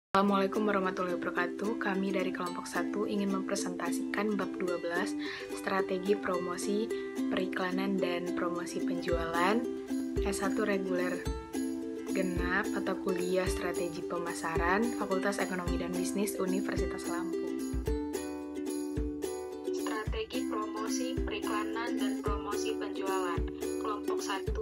Assalamualaikum warahmatullahi wabarakatuh. Kami dari kelompok 1 ingin mempresentasikan bab 12 strategi promosi periklanan dan promosi penjualan S1 reguler genap atau kuliah strategi pemasaran Fakultas Ekonomi dan Bisnis Universitas Lampung. Strategi promosi periklanan dan promosi penjualan kelompok 1.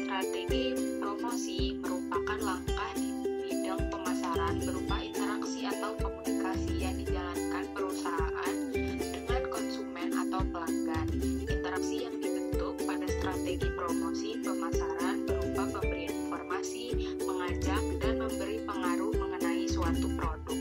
Strategi promosi merupakan langkah di bidang pemasaran berupa interaksi atau komunikasi yang dijalankan perusahaan dengan konsumen atau pelanggan. Interaksi yang dibentuk pada strategi promosi pemasaran berupa pemberian informasi, mengajak, dan memberi pengaruh mengenai suatu produk.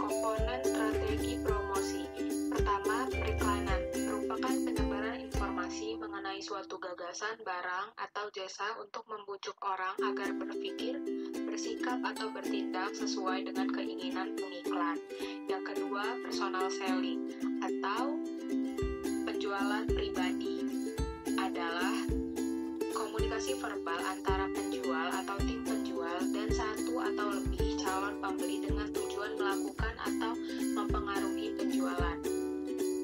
Komponen strategi promosi. Pertama, periklanan merupakan penyebaran informasi mengenai suatu gagasan, barang, atau jasa untuk membujuk orang agar berpikir, bersikap, atau bertindak sesuai dengan keinginan pengiklan. Yang kedua, personal selling atau penjualan pribadi adalah komunikasi verbal antara penjual atau tim penjual dan satu atau lebih calon pembeli dengan tujuan melakukan atau mempengaruhi penjualan.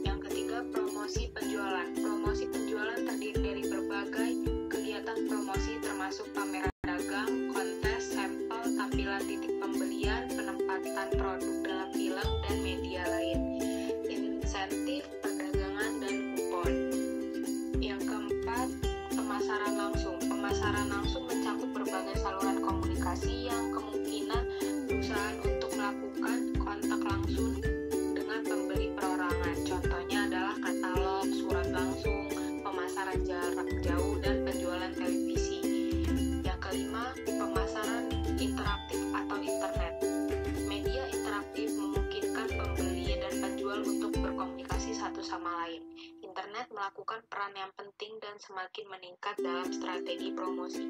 Yang ketiga, promosi penjualan. Promosi penjualan terdiri dari berbagai kegiatan promosi termasuk pameran dagang, kontes, sampel, tampilan titik pembelian, penempatan produk dalam film dan media lain, insentif, perdagangan, dan kupon. Yang keempat, pemasaran langsung. Pemasaran langsung mencakup berbagai saluran komunikasi yang kemungkinan perusahaan untuk melakukan kontak langsung dengan pembeli perorangan. Contohnya adalah katalog, surat langsung, pemasaran jarak jauh, dan penjualan televisi. Yang kelima, pemasaran interaktif atau internet. Media interaktif memungkinkan pembeli dan penjual untuk berkomunikasi satu sama lain. Internet melakukan peran yang penting dan semakin meningkat dalam strategi promosi.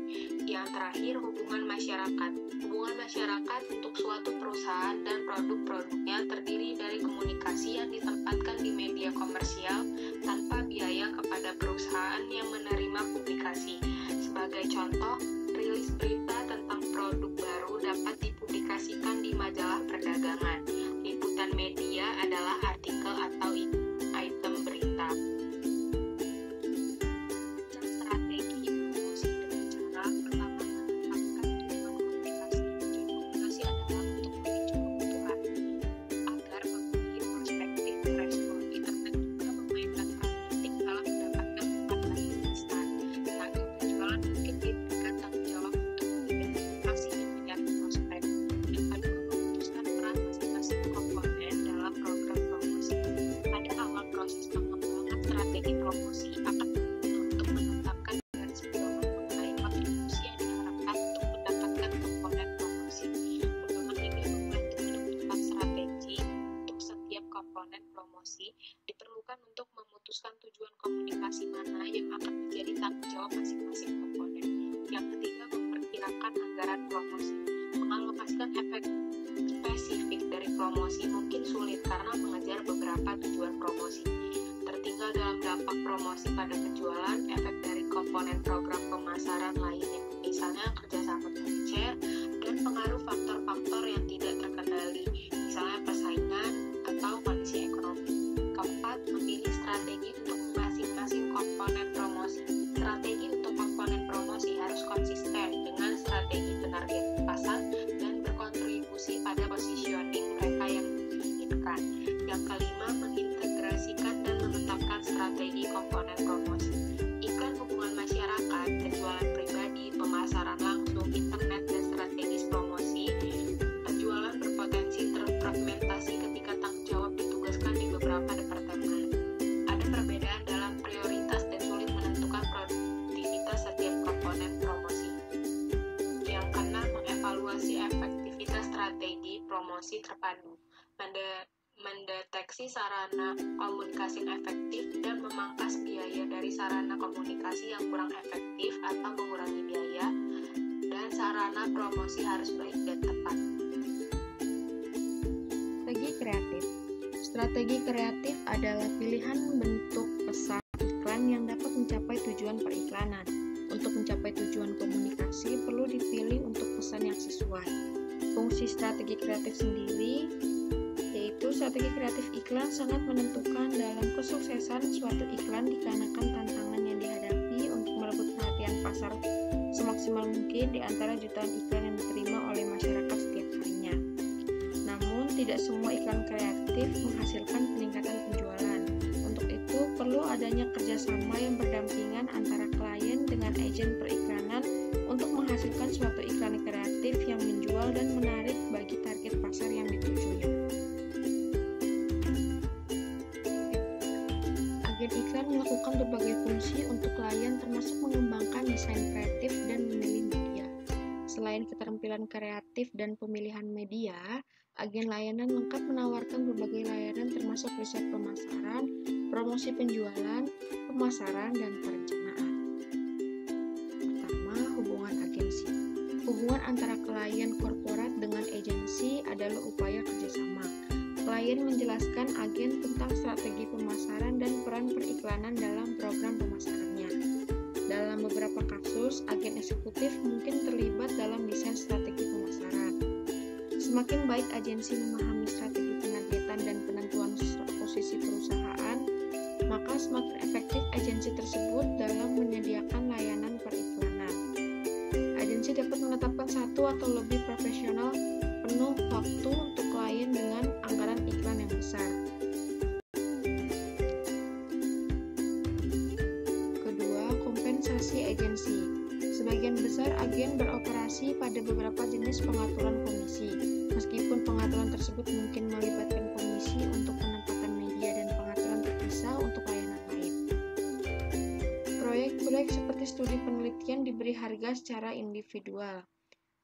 Yang terakhir, hubungan masyarakat. Hubungan masyarakat untuk suatu perusahaan dan produk-produknya terdiri dari komunikasi yang ditempatkan di media komersial tanpa biaya kepada perusahaan yang menerima publikasi. Sebagai contoh, rilis berita tentang produk baru dapat dipublikasikan di majalah perdagangan. Liputan media adalah artikel atau item berita. Strategi promosi dengan cara pertama menetapkan tujuan komunikasi. Tujuan komunikasi adalah untuk memicu kebutuhan agar pembeli prospektif merespon. Internet juga memainkan peran penting dalam mendapatkan pengetahuan instan. Tenaga penjualan mungkin diberikan tanggung jawab untuk mengidentifikasi dan mencari prospek. Yang kedua, memutuskan peran masing-masing komponen dalam program promosi. Pada awal proses pengembangan strategi promosi akan untuk menetapkan garis pedoman mengenai kontribusi yang diharapkan untuk mendapatkan komponen promosi. Pedoman ini membantu menentukan strategi untuk setiap komponen promosi. Diperlukan untuk memutuskan tujuan komunikasi mana yang akan menjadi tanggung jawab masing-masing komponen. Yang ketiga, memperkirakan anggaran promosi. Mengalokasikan efek spesifik dari promosi mungkin sulit karena mengejar beberapa tujuan promosi. Tertinggal dalam dampak promosi pada penjualan, efek dari komponen program pemasaran lainnya, misalnya kerjasama pengecer dan pengaruh faktor-faktor yang tidak terkendali, misalnya persaingan atau kondisi ekonomi. Keempat, memilih strategi untuk masing-masing komponen promosi. Strategi untuk komponen promosi harus konsisten dengan strategi penarget pasar dan berkontribusi pada positioning mereka yang diinginkan. Yang kelima, mengintegrasikan dan menetapkan strategi komponen promosi. Iklan hubungan masyarakat, penjualan pribadi, pemasaran langsung, internet, dan strategis promosi. Penjualan berpotensi terfragmentasi ketika tanggung jawab ditugaskan di beberapa departemen. Ada perbedaan dalam prioritas dan sulit menentukan produktivitas setiap komponen promosi. Yang keenam, mengevaluasi efektivitas strategi promosi terpadu. Mendeteksi sarana komunikasi yang efektif dan memangkas biaya dari sarana komunikasi yang kurang efektif atau mengurangi biaya, dan sarana promosi harus baik dan tepat. Strategi kreatif adalah pilihan bentuk pesan iklan yang dapat mencapai tujuan periklanan. Untuk mencapai tujuan komunikasi, perlu dipilih untuk pesan yang sesuai. Fungsi strategi kreatif sendiri, yaitu strategi kreatif iklan sangat menentukan dalam kesuksesan suatu iklan dikarenakan tantangan yang dihadapi untuk merebut perhatian pasar semaksimal mungkin di antara jutaan iklan yang diterima oleh masyarakat setiap harinya. Namun, tidak semua iklan kreatif menghasilkan peningkatan penjualan. Untuk itu, perlu adanya kerjasama yang berdampingan antara klien dengan agen periklanan untuk menghasilkan suatu iklan kreatif yang menjual dan menarik bagi target pasar yang ditujunya. Agen iklan melakukan berbagai fungsi untuk klien termasuk mengembangkan desain kreatif dan memilih media. Selain keterampilan kreatif dan pemilihan media, agen layanan lengkap menawarkan berbagai layanan termasuk riset pemasaran, promosi penjualan, pemasaran, dan perencanaan. Pertama, hubungan agensi. Hubungan antara klien korporat dengan agensi adalah upaya kerjasama. Klien menjelaskan agen tentang strategi pemasaran dan peran periklanan dalam program pemasarannya. Dalam beberapa kasus, agen eksekutif mungkin terlibat dalam desain strategi pemasaran. Semakin baik agensi memahami strategi penargetan dan penentuan posisi perusahaan, maka semakin efektif agensi tersebut dalam menyediakan layanan periklanan. Agensi dapat menetapkan satu atau lebih profesional penuh waktu untuk klien dengan anggaran iklan yang besar. Kedua, kompensasi agensi. Sebagian besar agen beroperasi pada beberapa jenis pengaturan komisi. Meskipun pengaturan tersebut mungkin melibatkan komisi untuk penempatan media dan pengaturan terpisah untuk layanan lain. Proyek-proyek seperti studi penelitian diberi harga secara individual.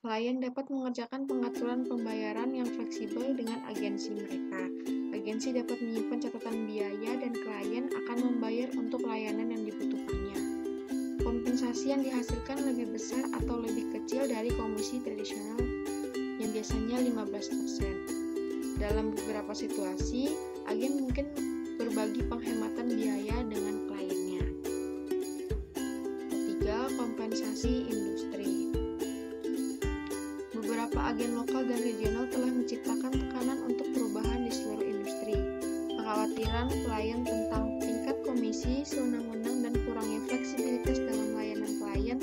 Klien dapat mengerjakan pengaturan pembayaran yang fleksibel dengan agensi mereka. Agensi dapat menyimpan catatan biaya dan klien akan membayar untuk layanan yang dibutuhkannya. Kompensasi yang dihasilkan lebih besar atau lebih kecil dari komisi tradisional yang biasanya 15%. Dalam beberapa situasi, agen mungkin berbagi penghematan biaya dengan kliennya. Ketiga, kompensasi industri. Beberapa agen lokal dan regional telah menciptakan tekanan untuk perubahan di seluruh industri. Kekhawatiran klien tentang tingkat komisi, sewenang-wenang, dan kurangnya fleksibilitas dalam layanan klien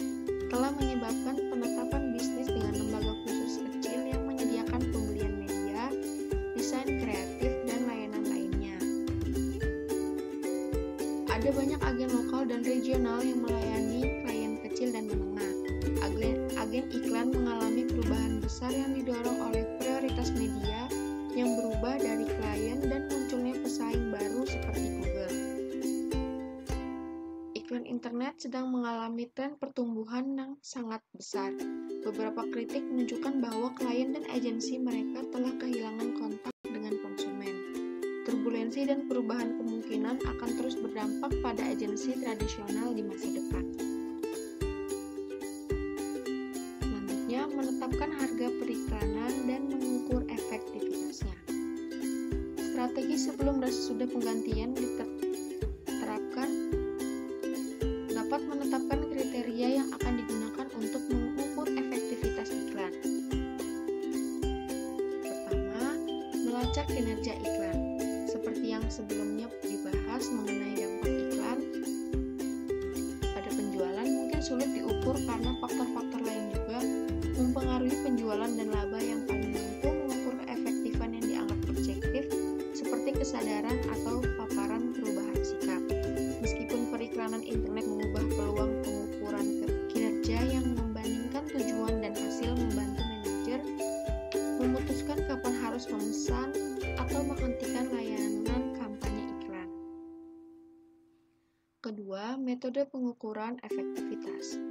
telah menyebabkan penetapan bisnis dengan lembaga khusus kecil yang menyediakan pembelian media, desain kreatif, dan layanan lainnya. Ada banyak agen lokal dan regional yang melayani klien kecil dan menengah. Agen iklan mengalami perubahan besar yang didorong oleh prioritas media yang berubah dari klien dan munculnya pesaing baru seperti Google. Iklan internet sedang mengalami tren pertumbuhan yang sangat besar. Beberapa kritik menunjukkan bahwa klien dan agensi mereka telah kehilangan kontak dengan konsumen. Turbulensi dan perubahan kemungkinan akan terus berdampak pada agensi tradisional di masa depan. Menetapkan harga periklanan dan mengukur efektivitasnya. Strategi sebelum dan sesudah penggantian diterapkan dapat menetapkan kriteria yang akan digunakan untuk mengukur efektivitas iklan. Pertama, melacak kinerja iklan. Seperti yang sebelumnya dibahas mengenai dampak iklan pada penjualan mungkin sulit diukur karena faktor-faktor lain juga mempengaruhi penjualan dan laba. Yang paling mampu mengukur keefektifan yang dianggap objektif seperti kesadaran atau paparan perubahan sikap. Meskipun periklanan internet mengubah peluang pengukuran kinerja yang membandingkan tujuan dan hasil membantu manajer memutuskan kapan harus memesan atau menghentikan layanan kampanye iklan. Kedua, metode pengukuran efektivitas.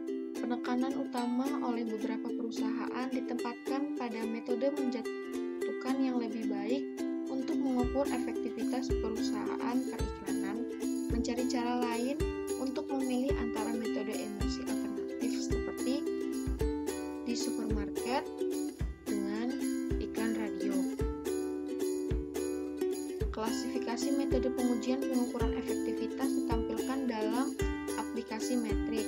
Penekanan utama oleh beberapa perusahaan ditempatkan pada metode menjatuhkan yang lebih baik untuk mengukur efektivitas perusahaan periklanan, mencari cara lain untuk memilih antara metode emosi alternatif seperti di supermarket dengan iklan radio. Klasifikasi metode pengujian pengukuran efektivitas ditampilkan dalam aplikasi metrik.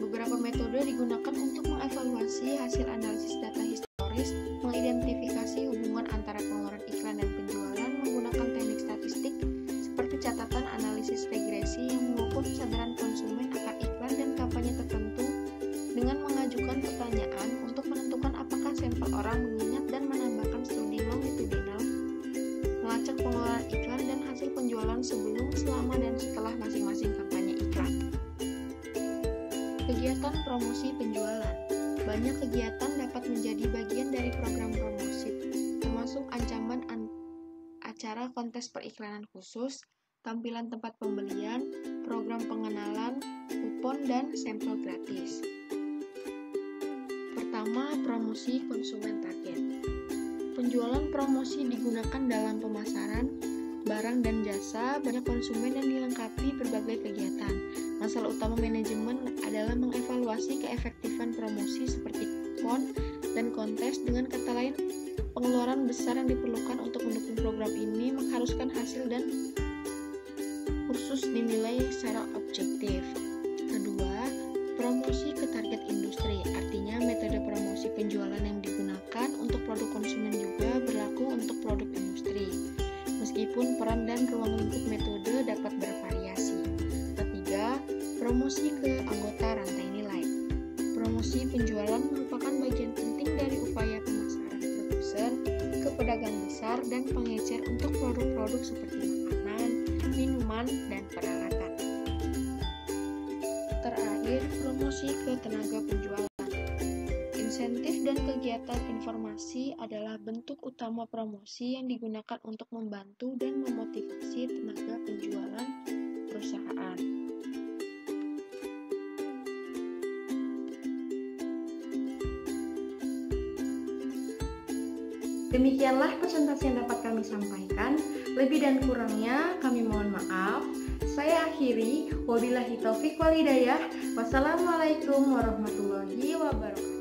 Beberapa metode digunakan untuk mengevaluasi hasil analisis data historis, mengidentifikasi hubungan antara pengeluaran iklan dan penjualan menggunakan teknik statistik seperti catatan analisis regresi yang mengukur kesadaran konsumen akan iklan dan kampanye tertentu dengan mengajukan pertanyaan untuk menentukan apakah sampel orang mengingat dan menambahkan studi longitudinal, melacak pengeluaran iklan dan hasil penjualan sebelum, selama, dan setelah masing-masing kampanye iklan. Kegiatan promosi penjualan. Banyak kegiatan dapat menjadi bagian dari program promosi, termasuk ancaman acara kontes periklanan khusus, tampilan tempat pembelian, program pengenalan, kupon, dan sampel gratis. Pertama, promosi konsumen target. Penjualan promosi digunakan dalam pemasaran barang dan jasa pada konsumen dan dilengkapi berbagai kegiatan. Masalah utama manajemen adalah mengevaluasi keefektifan promosi seperti kupon dan kontes. Dengan kata lain, pengeluaran besar yang diperlukan untuk mendukung program ini mengharuskan hasil dan kursus dinilai secara objektif. Kedua, promosi ke target industri, artinya metode promosi penjualan yang digunakan untuk produk konsumen juga berlaku untuk produk industri, meskipun peran dan ruang lingkup metode dapat bervariasi. Ketiga, promosi ke anggota rantai nilai. Promosi penjualan merupakan bagian penting dari upaya pemasaran produsen ke pedagang besar dan pengecer untuk produk-produk seperti makanan, minuman, dan peralatan. Terakhir, promosi ke tenaga penjualan. Insentif dan kegiatan informasi adalah bentuk utama promosi yang digunakan untuk membantu dan memotivasi tenaga penjualan perusahaan. Demikianlah presentasi yang dapat kami sampaikan. Lebih dan kurangnya kami mohon maaf. Saya akhiri. Wabillahi taufik wal hidayah. Wassalamualaikum warahmatullahi wabarakatuh.